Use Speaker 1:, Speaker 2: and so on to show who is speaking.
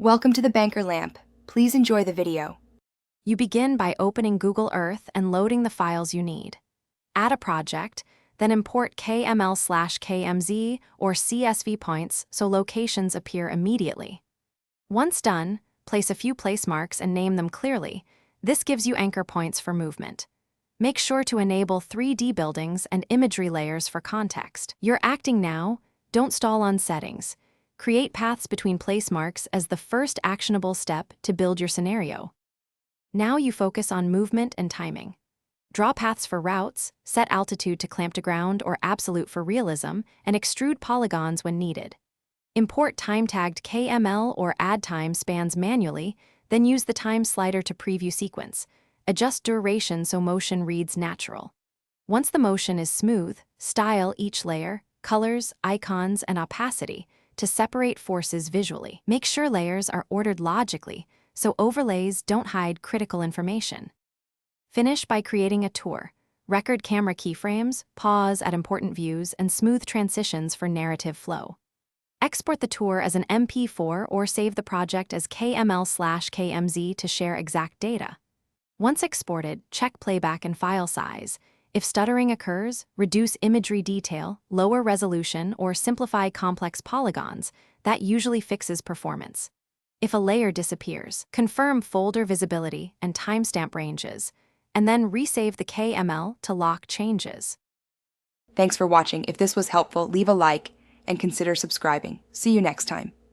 Speaker 1: Welcome to the Banker Lamp. Please enjoy the video.
Speaker 2: You begin by opening Google Earth and loading the files you need. Add a project, then import KML/KMZ or CSV points so locations appear immediately. Once done, place a few place marks and name them clearly. This gives you anchor points for movement. Make sure to enable 3D buildings and imagery layers for context. You're acting now, don't stall on settings. Create paths between place marks as the first actionable step to build your scenario. Now you focus on movement and timing. Draw paths for routes, set altitude to clamp to ground or absolute for realism, and extrude polygons when needed. Import time-tagged KML or add time spans manually, then use the time slider to preview sequence. Adjust duration so motion reads natural. Once the motion is smooth, style each layer, colors, icons, and opacity to separate forces visually. Make sure layers are ordered logically so overlays don't hide critical information. Finish by creating a tour. Record camera keyframes, pause at important views, and smooth transitions for narrative flow. Export the tour as an MP4 or save the project as KML/KMZ to share exact data. Once exported, check playback and file size. If stuttering occurs, reduce imagery detail, lower resolution, or simplify complex polygons. That usually fixes performance. If a layer disappears, confirm folder visibility and timestamp ranges, and then resave the KML to lock changes.
Speaker 1: Thanks for watching. If this was helpful, leave a like and consider subscribing. See you next time.